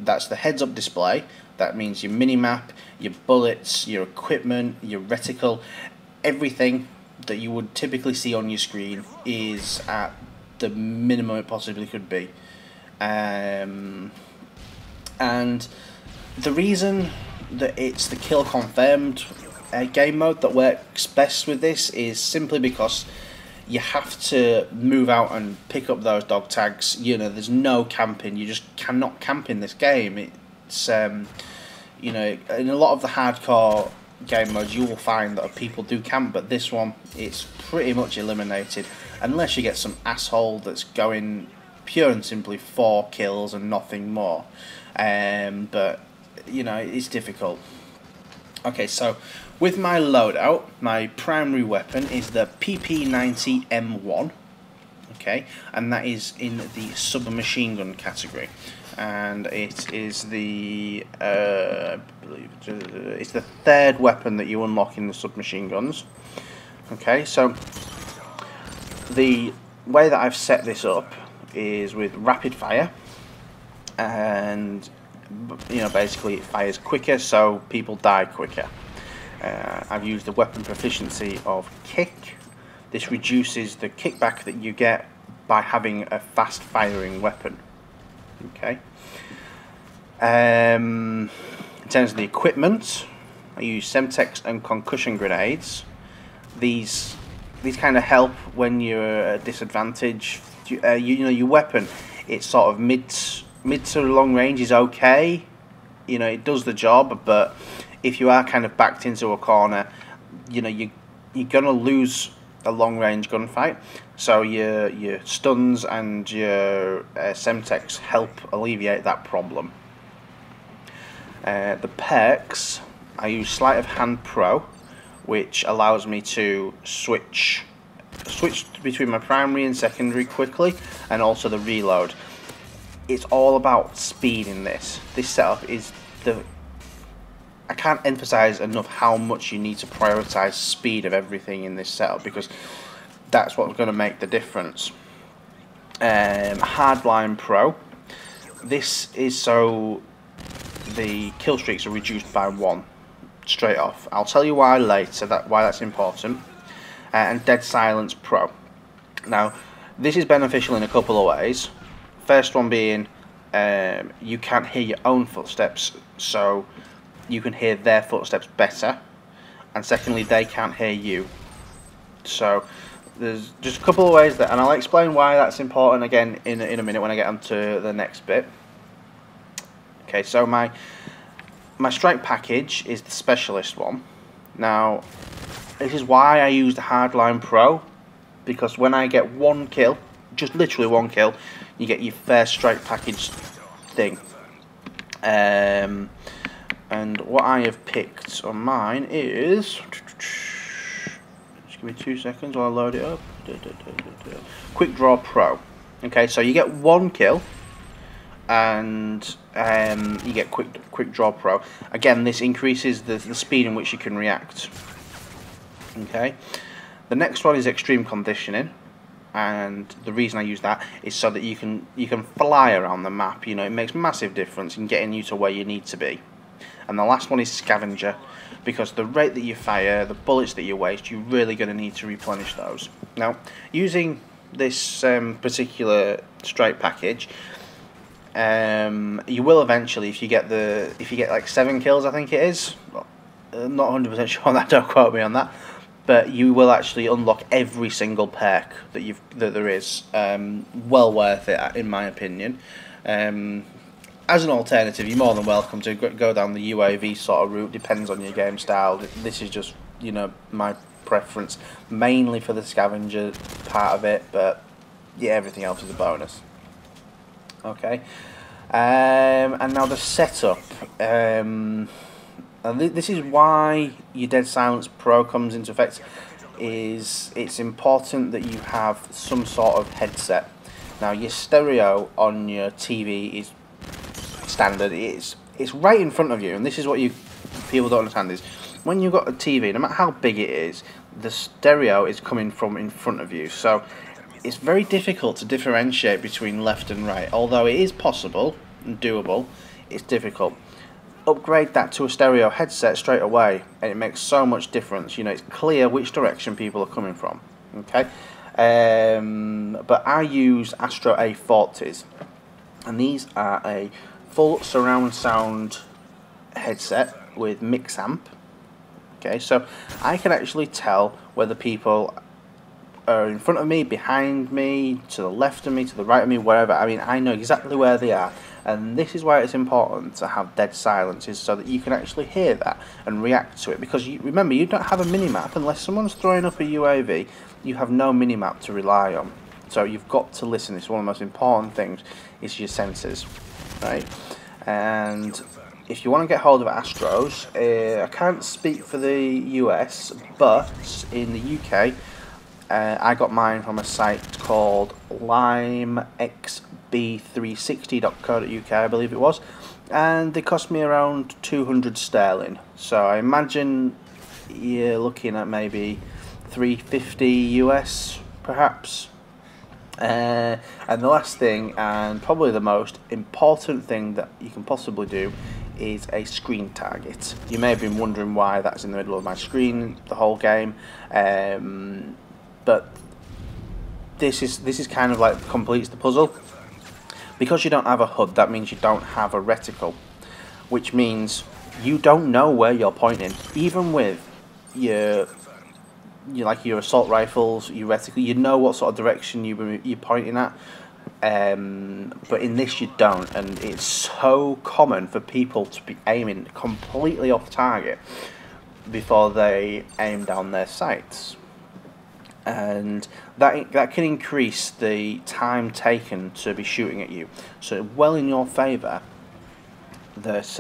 that's the heads-up display. That means your mini-map, your bullets, your equipment, your reticle, everything that you would typically see on your screen is at the minimum it possibly could be. And the reason that it's the kill confirmed game mode that works best with this is simply because you have to move out and pick up those dog tags. You know, there's no camping. You just cannot camp in this game. It's you know, in a lot of the hardcore game modes you will find that people do camp, but this one it's pretty much eliminated unless you get some asshole that's going pure and simply for kills and nothing more. But you know, it's difficult. Okay, so with my loadout, my primary weapon is the PP90M1. Okay, and that is in the submachine gun category, and it is the I believe it's the third weapon that you unlock in the submachine guns. Okay, so the way that I've set this up is with rapid fire, and you know, basically it fires quicker, so people die quicker. I've used the weapon proficiency of kick. This reduces the kickback that you get by having a fast firing weapon. Okay. In terms of the equipment, I use Semtex and concussion grenades. These kind of help when you're at a disadvantage. You know, your weapon, it's sort of mid to long range is okay. You know, it does the job, but if you are kind of backed into a corner, you know, you're gonna lose a long range gunfight. So your stuns and your Semtex help alleviate that problem. The perks, I use Sleight of Hand Pro, which allows me to switch between my primary and secondary quickly, and also the reload. It's all about speed in this. This setup is I can't emphasize enough how much you need to prioritize speed of everything in this setup, because that's what's going to make the difference. Hardline Pro. This is so the kill streaks are reduced by 1 straight off. I'll tell you why later, why that's important. And Dead Silence Pro. Now, this is beneficial in a couple of ways. First one being, you can't hear your own footsteps, so you can hear their footsteps better. And secondly, they can't hear you. So there's just a couple of ways that, and I'll explain why that's important again in a minute when I get onto the next bit. Okay, so my strike package is the specialist one. Now, this is why I use the Hardline Pro, because when I get 1 kill, just literally 1 kill, you get your first strike package thing. And what I have picked on mine is, just give me 2 seconds while I load it up. Quick Draw Pro. Okay, so you get 1 kill, and you get quick Draw Pro. Again, this increases the speed in which you can react. Okay, the next one is Extreme Conditioning, and the reason I use that is so that you can fly around the map. You know, it makes a massive difference in getting you to where you need to be. And the last one is Scavenger, because the rate that you fire, the bullets that you waste, you're really going to need to replenish those. Now, using this particular strike package, you will eventually, if you get like 7 kills, I think it is. Not 100% sure on that. Don't quote me on that. But you will actually unlock every single perk that there is. Well worth it, in my opinion. As an alternative, you're more than welcome to go down the UAV sort of route. Depends on your game style. This is just, you know, my preference, mainly for the scavenger part of it. But yeah, everything else is a bonus. Okay, and now the setup. This is why your Dead Silence Pro comes into effect. It's important that you have some sort of headset. Now, your stereo on your TV is standard. It's right in front of you, and this is what people don't understand is when you've got a TV, no matter how big it is, the stereo is coming from in front of you. So it's very difficult to differentiate between left and right, although it is possible. and doable, it's difficult. Upgrade that to a stereo headset straight away, and it makes so much difference. You know, it's clear which direction people are coming from. Okay, but I use Astro A40s, and these are a full surround sound headset with mix amp. Okay, so I can actually tell whether people are in front of me, behind me, to the left of me, to the right of me, wherever. I mean, I know exactly where they are, and this is why it's important to have dead silence, is so that you can actually hear that and react to it. Because remember, you don't have a minimap unless someone's throwing up a UAV. You have no minimap to rely on, so you've got to listen. It's one of the most important things, is your senses, right? And if you want to get hold of Astros, I can't speak for the US, but in the UK, I got mine from a site called limexb360.co.uk, I believe it was, and they cost me around 200 sterling. So I imagine you're looking at maybe 350 US, perhaps. And the last thing, and probably the most important thing that you can possibly do, is a screen target. You may have been wondering why that's in the middle of my screen the whole game, but this is kind of like completes the puzzle. Because you don't have a HUD, that means you don't have a reticle, which means you don't know where you're pointing. Even with your assault rifles, your reticle, you know what sort of direction you're pointing at. But in this you don't, and it's so common for people to be aiming completely off target before they aim down their sights, and that can increase the time taken to be shooting at you. So well in your favour that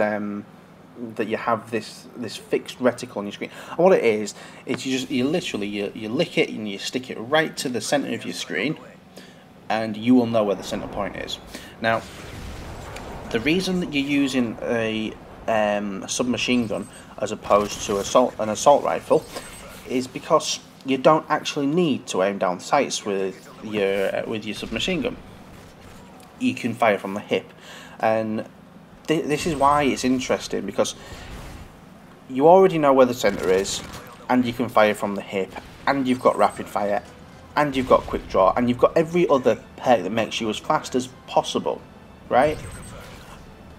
you have this fixed reticle on your screen. And what it is you lick it and you stick it right to the centre of your screen, and you will know where the centre point is. Now, the reason that you're using a submachine gun as opposed to an assault rifle is because you don't actually need to aim down sights with your submachine gun. You can fire from the hip, and this is why it's interesting, because you already know where the centre is, and you can fire from the hip, and you've got rapid fire, and you've got quick draw, and you've got every other perk that makes you as fast as possible, right?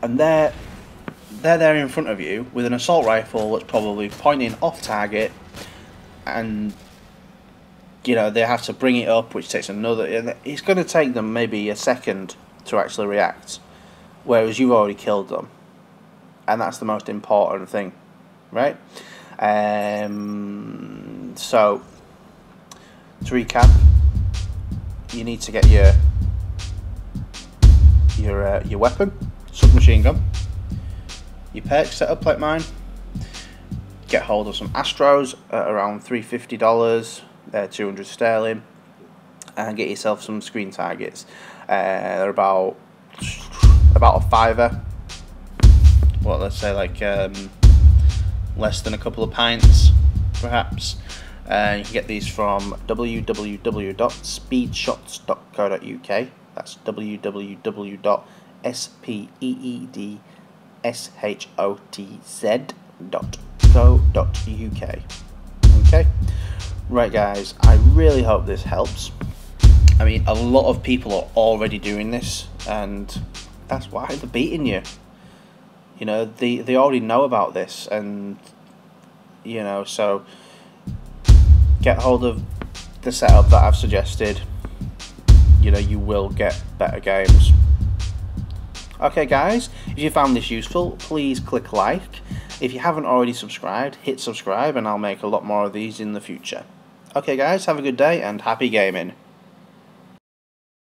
And they're there in front of you with an assault rifle that's probably pointing off target, and you know they have to bring it up, which takes another. It's going to take them maybe a second to actually react, whereas you've already killed them, and that's the most important thing, right? So to recap, you need to get your weapon, submachine gun, your perk set up like mine, get hold of some Astros at around $350, 200 sterling, and get yourself some screen targets. They're about a fiver. Well, let's say like less than a couple of pints, perhaps. You can get these from www.speedshots.co.uk. That's www.speedshots.co.uk. Okay, right guys, I really hope this helps. I mean, a lot of people are already doing this, and that's why they're beating you. You know, they already know about this, and you know, so get hold of the setup that I've suggested. You know, you will get better games. Okay guys, if you found this useful, please click like. If you haven't already subscribed, hit subscribe, and I'll make a lot more of these in the future. Okay guys, have a good day and happy gaming.